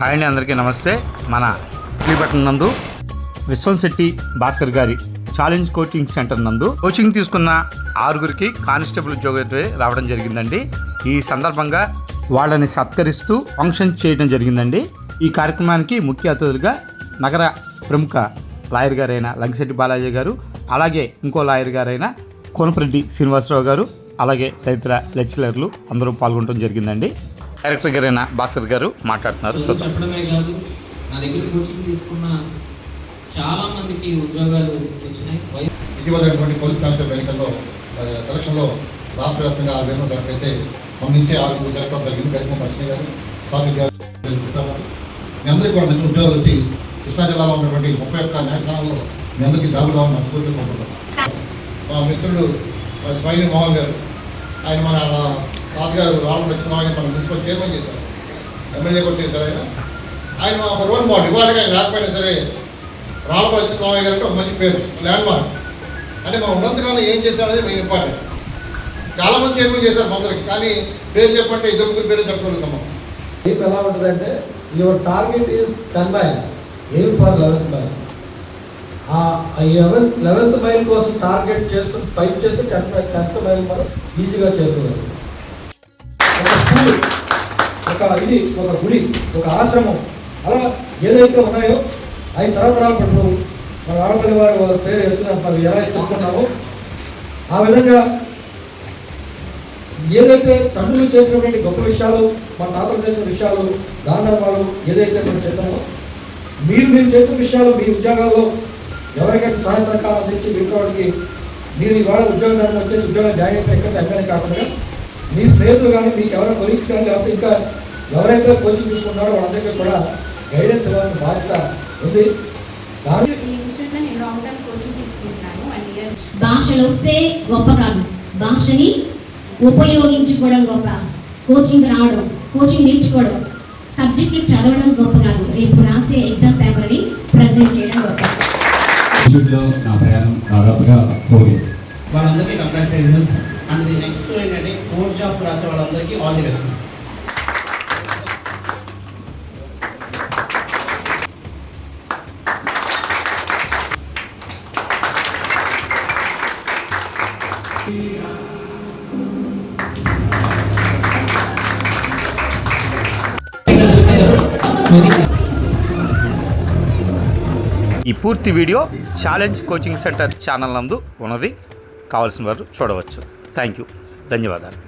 Hi అండి, అందరికీ నమస్తే. మన శ్రీపట్నం నందు విశ్వంశెట్టి భాస్కర్ గారి ఛాలెంజ్ కోచింగ్ సెంటర్ నందు కోచింగ్ తీసుకున్న 6గురికి కానిస్టేబుల్ ఉద్యోగం రావడం జరిగిందండి. ఈ సందర్భంగా వాళ్ళని సత్కరిస్తూ ఫంక్షన్ చేయడం జరిగిందండి. ఈ కార్యక్రమానికి ముఖ్య అతిథులుగా నగర ప్రముఖ లాయర్ గారైన లంకిశెట్టి బాలాజీ గారు, అలాగే ఇంకో లాయర్ గారైన కోనపరెడ్డి శ్రీనివాసరావు గారు, అలాగే తదితర లెక్చరర్లు అందరూ పాల్గొనడం జరిగిందండి. డైరెక్టర్ గారైన భాస్కర్ గారు మాట్లాడుతున్నారు. చెప్పడమే కాదు, నా దగ్గర కోచింగ్ తీసుకున్న చాలా మందికి ఉద్యోగాలు వచ్చినాయి. ఇటీవల పోలీస్ కానిస్టేబుల్ ఎన్నికల్లో సెలక్షన్లో రాష్ట్ర వ్యాప్తంగా 6,000 జరిగితే మన నుంచే 6 జరగడం జరిగింది. గరిమ లక్ష్మి గారు, సాఫీ గారు మీ అందరికీ కూడా మంచి ఉద్యోగాలు వచ్చి కృష్ణా జిల్లాలో ఉన్నటువంటి 31 న్యాయస్థానాల్లో మీ అందరికీ జాబులు కావాలని మనస్ఫూర్తిగా కోరుకుంటున్నాం. మా మిత్రుడు స్వైని మోహన్ గారు, ఆయన మన తాతగారు రావడం వచ్చిన మన మున్సిపల్ చైర్మన్ చేశారు, ఎమ్మెల్యే కూడా చేశారు. ఆయన ఒక రోల్ మోడల్. ఇవాళగా ఆయన రాకపోయినా సరే రావడం వచ్చిన రామయ్య గారు అంటే ఒక మంచి పేరు, ల్యాండ్ మార్క్. అంటే మనం ఉన్నంతకాలం ఏం చేశాం అనేది మెయిన్ ఇంపార్టెంట్. చాలామంది చైర్మన్ చేశారు అందరికి, కానీ పేరు చెప్పంటే 2-3 పేరు చెప్పుకోగలుగుతాం. ఏం ఎలా ఉంటుందంటే your target is 10 miles, aim for 11th mile. ఆ 11th mile కోసం టార్గెట్ చేస్తూ ఫైట్ చేస్తే 10th mile మనం ఈజీగా చేరుకోగలం. ఒక స్కూల్, ఒక గుడి, ఒక ఆశ్రమం, అలా ఏదైతే ఉన్నాయో అవి తరతరాలు పట్టు మన ఆడపల్లి వారి పేరు ఎత్తున మనం ఎలా చెప్పుకున్నామో ఆ విధంగా ఏదైతే తండ్రులు చేసినటువంటి గొప్ప విషయాలు, మన తాతలు చేసిన విషయాలు, దానాలు ఏదైతే మనం చేశామో మీరు చేసిన విషయాలు మీ ఉద్యోగాల్లో ఎవరికైతే సహాయ సహకారం అందించి మిగతా వాడికి మీరు ఇవాళ ఉద్యోగాన్ని వచ్చేసి ఉద్యోగం జాయిన్ అయిపోయి ఎక్కడ ఎమ్మెల్యే కాకుండా మీ స్నేహితులు కానీ మీకు ఎవరైనా కొలీగ్స్ కానీ లేకపోతే ఇంకా ఎవరైతే కోచింగ్ తీసుకున్నారో వాళ్ళందరికీ కూడా గైడెన్స్ ఇవ్వాల్సిన బాధ్యత ఉంది. భాషలు వస్తే గొప్ప కాదు, భాషని ఉపయోగించుకోవడం గొప్ప. కోచింగ్ రావడం, కోచింగ్ నేర్చుకోవడం, సబ్జెక్టులు చదవడం గొప్ప కాదు, రేపు రాసే ఎగ్జామ్ పేపర్ని ప్రజెంట్ చేయడం గొప్ప. నా ప్రయాణం దాదాపుగా 4 years. వాళ్ళందరికీ కంగ్రాచులేషన్స్. అండ్ నెక్స్ట్ ఏంటంటే కోర్ట్ జాబ్ రాసే వాళ్ళందరికీ ఆల్ ది బెస్ట్. ఈ పూర్తి video challenge coaching centre channel నందు ఉన్నది. కావాల్సిన వారు చూడవచ్చు. థ్యాంక్ యూ, ధన్యవాదాలు.